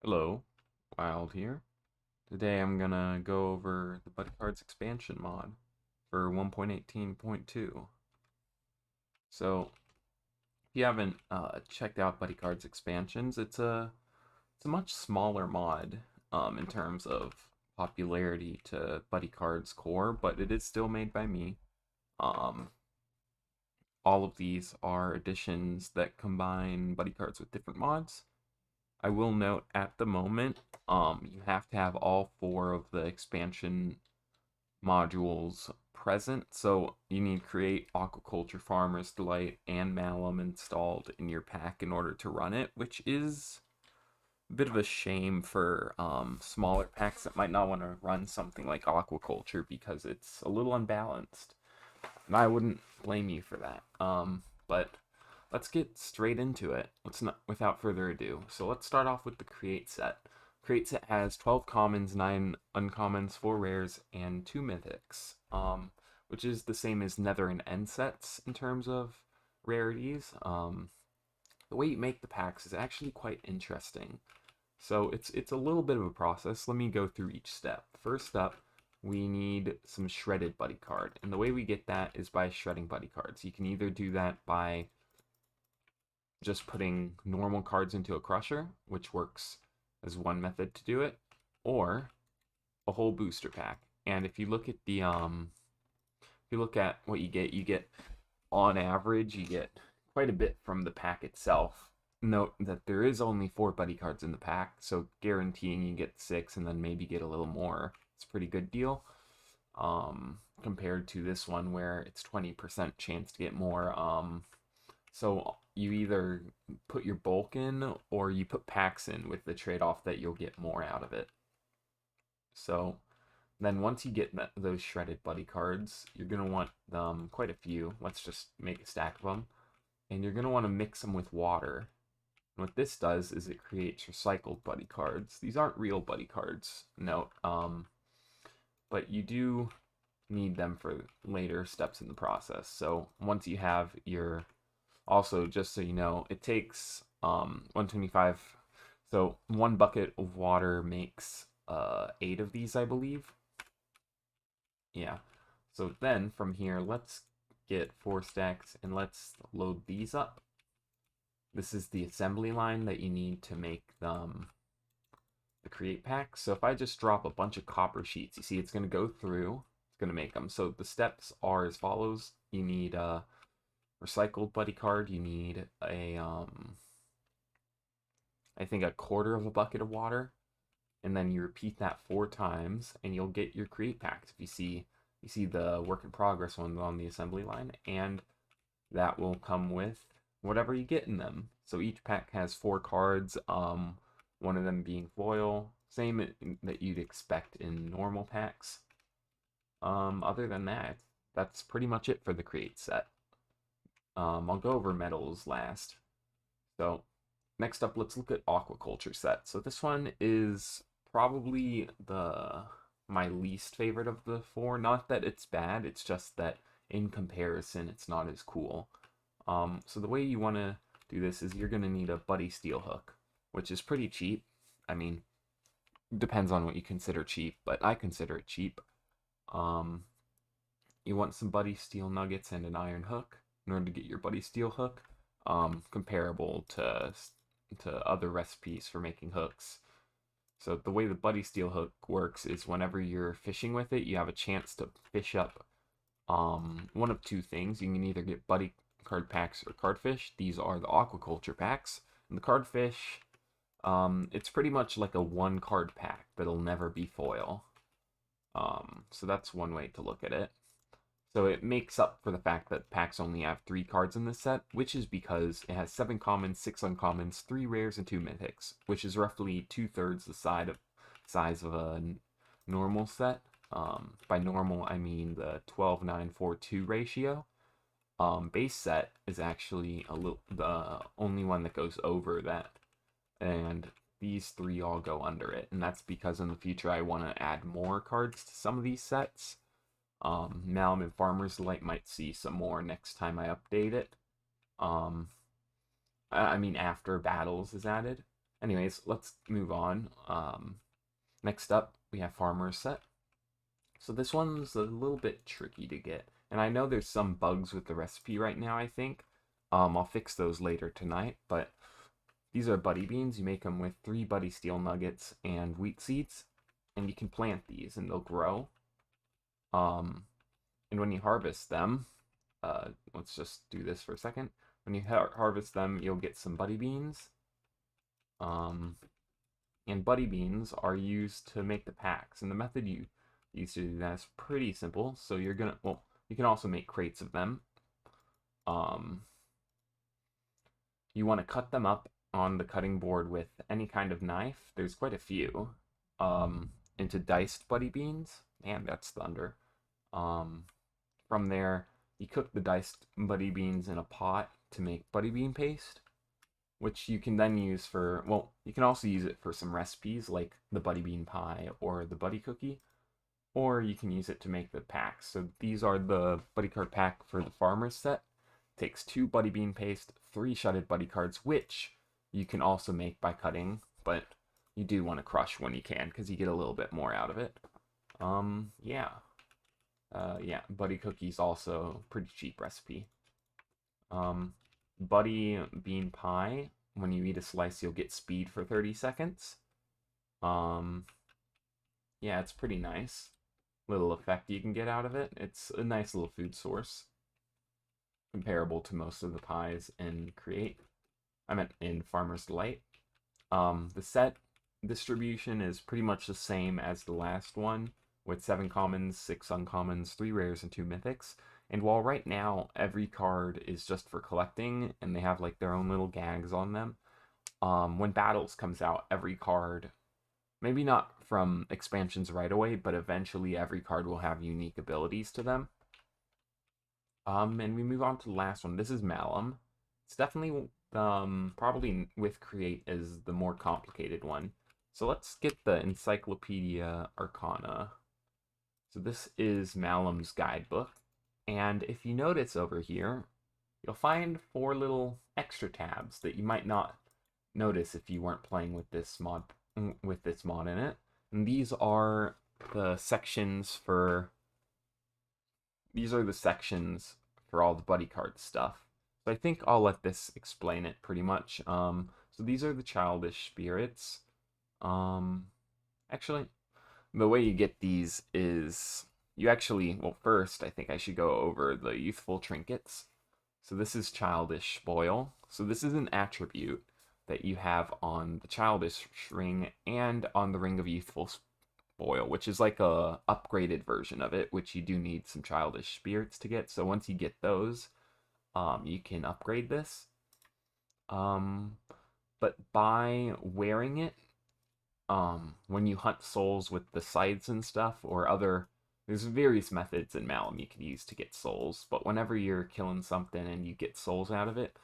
Hello, Wild here. Today I'm gonna go over the Buddycards Expansion Mod for 1.18.2. So, if you haven't checked out Buddycards Expansions, it's a much smaller mod in terms of popularity to Buddycards core, but it is still made by me. Um, all of these are additions that combine Buddycards with different mods. I will note at the moment, you have to have all four of the expansion modules present. So you need to create Aquaculture Farmer's Delight and Malum installed in your pack in order to run it, which is a bit of a shame for smaller packs that might not want to run something like Aquaculture because it's a little unbalanced. And I wouldn't blame you for that. But let's get straight into it. Let's not, without further ado. So let's start off with the Create Set. Create Set has 12 commons, 9 uncommons, 4 rares, and 2 mythics, which is the same as Nether and End sets in terms of rarities. The way you make the packs is actually quite interesting. So it's a little bit of a process. Let me go through each step. First up, we need some shredded buddy card, and the way we get that is by shredding buddy cards. You can either do that by just putting normal cards into a crusher, which works as one method to do it, or a whole booster pack. And if you look at the if you look at what you get on average, you get quite a bit from the pack itself. Note that there is only 4 buddy cards in the pack, so guaranteeing you get 6 and then maybe get a little more. It's a pretty good deal. Compared to this one where it's 20% chance to get more. So you either put your bulk in or you put packs in with the trade-off that you'll get more out of it. So then once you get those shredded buddy cards, you're going to want quite a few. Let's just make a stack of them. And you're going to want to mix them with water. And what this does is it creates recycled buddy cards. These aren't real buddy cards, note, but you do need them for later steps in the process. So once you have your, also just so you know, it takes 125, so 1 bucket of water makes 8 of these, I believe. Yeah, so then from here, let's get 4 stacks and let's load these up. This is the assembly line that you need to make the create pack. So if I just drop a bunch of copper sheets, you see it's going to go through, it's going to make them. So the steps are as follows. You need a recycled buddy card. You need a, I think a quarter of a bucket of water. And then you repeat that 4 times and you'll get your create packs. If you see the work in progress ones on the assembly line, and that will come with whatever you get in them. So each pack has 4 cards, one of them being foil, same that you'd expect in normal packs. Other than that, that's pretty much it for the create set. I'll go over metals last. So next up, let's look at Aquaculture Set. So this one is probably my least favorite of the 4. Not that it's bad, it's just that in comparison, it's not as cool. So the way you want to do this is you're going to need a Buddy Steel Hook, which is pretty cheap. I mean, depends on what you consider cheap, but I consider it cheap. You want some Buddy Steel Nuggets and an Iron Hook in order to get your Buddy Steel Hook, comparable to other recipes for making hooks. So the way the Buddy Steel Hook works is whenever you're fishing with it, you have a chance to fish up one of 2 things. You can either get Buddy card packs or cardfish. These are the aquaculture packs. And the cardfish, it's pretty much like a 1 card pack that'll never be foil. So that's one way to look at it. So it makes up for the fact that packs only have 3 cards in this set, which is because it has 7 commons, 6 uncommons, 3 rares, and 2 mythics, which is roughly 2/3 the size of a normal set. By normal, I mean the 12:9:4:2 ratio. Base set is actually the only one that goes over that, and these 3 all go under it, and that's because in the future I want to add more cards to some of these sets. Malum and Farmer's Delight might see some more next time I update it. I mean after Battles is added, anyways, let's move on. Next up, we have Farmer's Set. So this one's a little bit tricky to get. And I know there's some bugs with the recipe right now, I think. I'll fix those later tonight, but these are buddy beans. You make them with 3 buddy steel nuggets and wheat seeds, and you can plant these and they'll grow. And when you harvest them, let's just do this for a second. When you harvest them, you'll get some buddy beans. And buddy beans are used to make the packs, and the method you use to do that is pretty simple. So you're gonna, well, you can also make crates of them. You want to cut them up on the cutting board with any kind of knife. There's quite a few. Into diced buddy beans. Man, that's thunder. From there, you cook the diced buddy beans in a pot to make buddy bean paste, which you can then use for, well, you can also use it for some recipes like the buddy bean pie or the buddy cookie, or you can use it to make the packs. So these are the buddy card pack for the Farmer's Set. Takes 2 buddy bean paste, 3 shredded buddy cards, which you can also make by cutting, but you do want to crush when you can because you get a little bit more out of it. Yeah, buddy cookies also pretty cheap recipe. Buddy bean pie, when you eat a slice, you'll get speed for 30 seconds. Yeah, it's pretty nice. Little effect you can get out of it. It's a nice little food source. Comparable to most of the pies in in Farmer's Delight. The set distribution is pretty much the same as the last one, with 7 commons, 6 uncommons, 3 rares, and 2 mythics. And while right now every card is just for collecting, and they have like their own little gags on them, when Battles comes out, every card, maybe not from expansions right away, but eventually every card will have unique abilities to them. And we move on to the last one. This is Malum. It's definitely, probably with Create is the more complicated one. So let's get the Encyclopedia Arcana. So this is Malum's guidebook. And if you notice over here, you'll find 4 little extra tabs that you might not notice if you weren't playing with this mod in it. And these are the sections for all the buddy card stuff. So I think I'll let this explain it pretty much. So these are the Childish Spirits. Actually, the way you get these is well, first I think I should go over the Youthful Trinkets. So this is Childish Spoil. So this is an attribute that you have on the Childish ring and on the Ring of Youthful Spoil, which is like a upgraded version of it, which you do need some Childish Spirits to get. So once you get those, you can upgrade this. But by wearing it, when you hunt souls with the scythes and stuff, or there's various methods in Malum you can use to get souls, but whenever you're killing something and you get souls out of it,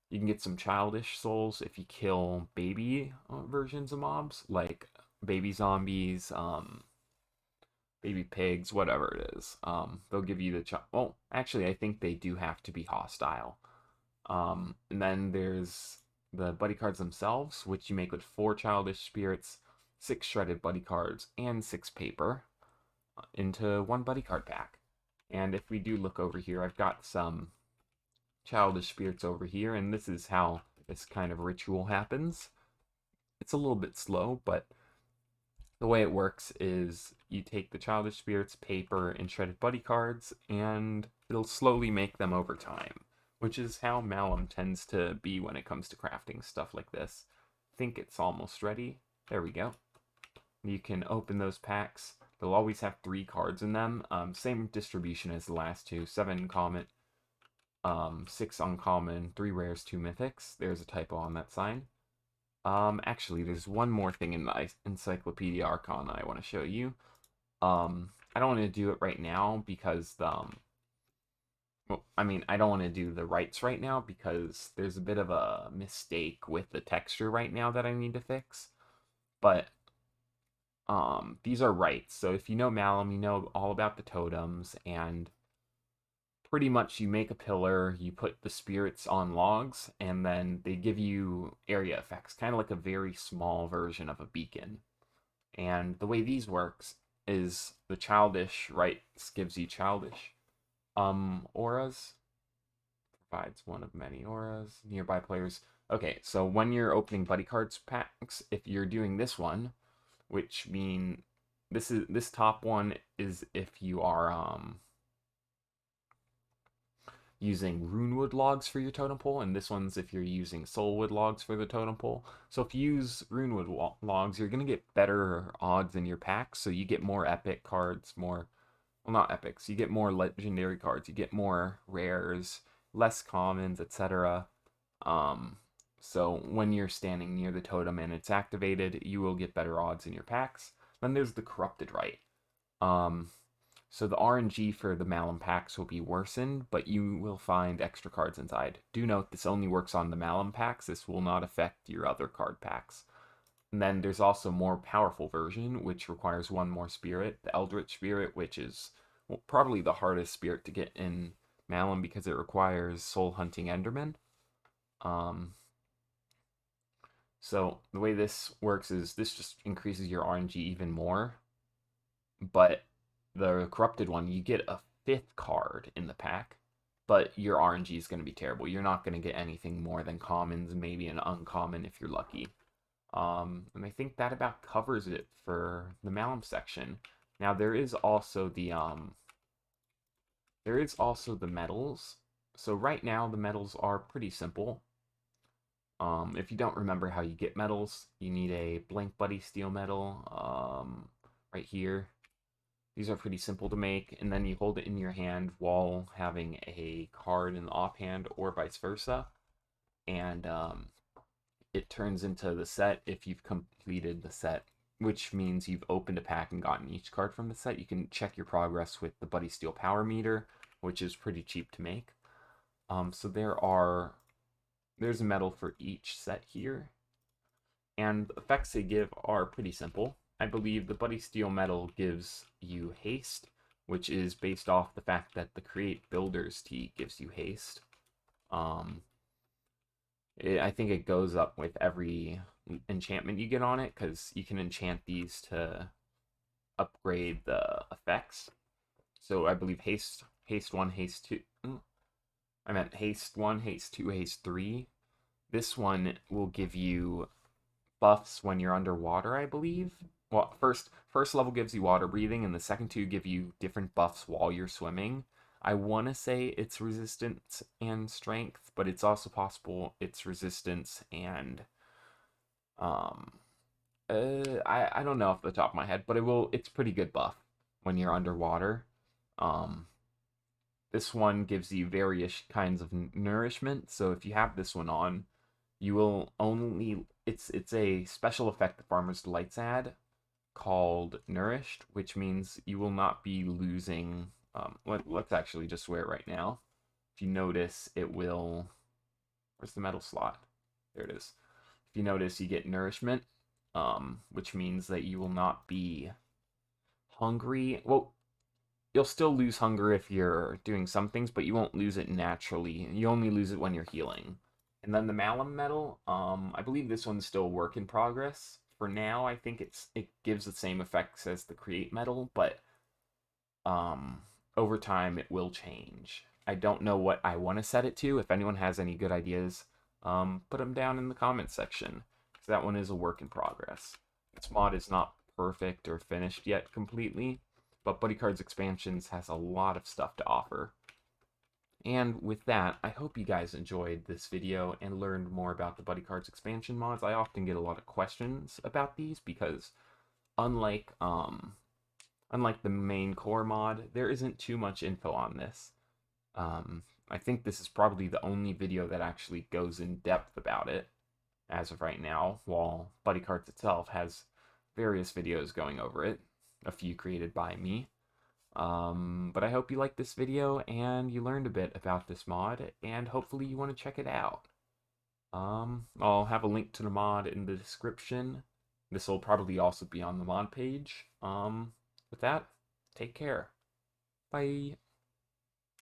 you can get some Childish souls if you kill baby versions of mobs, like baby zombies, baby pigs, whatever it is. They'll give you well, actually, I think they do have to be hostile. And then there's the buddy cards themselves, which you make with 4 Childish Spirits, 6 shredded buddy cards, and 6 paper into 1 buddy card pack. And if we do look over here, I've got some Childish Spirits over here, and this is how this kind of ritual happens. It's a little bit slow, but the way it works is you take the Childish Spirits, paper, and shredded buddy cards, and it'll slowly make them over time, which is how Malum tends to be when it comes to crafting stuff like this. I think it's almost ready. There we go. You can open those packs. They'll always have 3 cards in them. Same distribution as the last 2. 7 common, 6 uncommon, 3 rares, 2 mythics. There's a typo on that sign. Actually, there's one more thing in the Encyclopedia Arcana I want to show you. I don't want to do it right now because I don't want to do the rights right now because there's a bit of a mistake with the texture right now that I need to fix. But these are rights. So if you know Malum, you know all about the totems, and pretty much you make a pillar, you put the spirits on logs, and then they give you area effects, kind of like a very small version of a beacon. And the way these works is the Childish Rites gives you childish auras, provides one of many auras, nearby players. Okay, so when you're opening Buddycards packs, if you're doing this one, which mean this top one is if you are using runewood logs for your totem pole, and this one's if you're using soulwood logs for the totem pole. So if you use runewood logs, you're going to get better odds in your packs, so you get more epic cards, more, well, not epics, you get more legendary cards, you get more rares, less commons, etc. So when you're standing near the totem and it's activated, you will get better odds in your packs. Then there's the Corrupted Rite. So the RNG for the Malum packs will be worsened, but you will find extra cards inside. Do note this only works on the Malum packs. This will not affect your other card packs. And then there's also a more powerful version, which requires one more spirit, the Eldritch Spirit, which is probably the hardest spirit to get in Malum because it requires soul hunting Enderman. So the way this works is this just increases your RNG even more, but the Corrupted one, you get a 5th card in the pack, but your RNG is going to be terrible. You're not going to get anything more than commons, maybe an uncommon if you're lucky. And I think that about covers it for the Malum section. Now there is also the medals. So right now the medals are pretty simple. If you don't remember how you get medals, you need a blank Buddy Steel medal right here. These are pretty simple to make, and then you hold it in your hand while having a card in the offhand or vice versa. And it turns into the set if you've completed the set, which means you've opened a pack and gotten each card from the set. You can check your progress with the Buddy Steel Power Meter, which is pretty cheap to make. So there's a medal for each set here. And the effects they give are pretty simple. I believe the Buddy Steel medal gives you haste, which is based off the fact that the Create Builders tea gives you haste. I think it goes up with every enchantment you get on it, because you can enchant these to upgrade the effects. So I believe haste 1, haste 2. I meant haste 1, haste 2, haste 3. This one will give you buffs when you're underwater, I believe. Well, first level gives you water breathing, and the second two give you different buffs while you're swimming. I want to say it's resistance and strength, but it's also possible it's resistance and I don't know off the top of my head, but it's pretty good buff when you're underwater. This one gives you various kinds of nourishment, so if you have this one on, you will only, it's a special effect the Farmer's Delights add called Nourished, which means you will not be losing, let's actually just wear it right now. If you notice, it will, where's the metal slot? There it is. If you notice, you get nourishment, which means that you will not be hungry. Well, you'll still lose hunger if you're doing some things, but you won't lose it naturally. You only lose it when you're healing. And then the Malum medal, I believe this one's still a work in progress. For now, I think it gives the same effects as the Create medal, but over time it will change. I don't know what I want to set it to. If anyone has any good ideas, put them down in the comments section, because that one is a work in progress. This mod is not perfect or finished yet completely, but Buddycards Expansions has a lot of stuff to offer. And with that, I hope you guys enjoyed this video and learned more about the Buddycards expansion mods. I often get a lot of questions about these because unlike the main core mod, there isn't too much info on this. I think this is probably the only video that actually goes in depth about it as of right now, while Buddycards itself has various videos going over it, a few created by me. But I hope you liked this video and you learned a bit about this mod, and hopefully you want to check it out. I'll have a link to the mod in the description. This will probably also be on the mod page. With that, take care. Bye.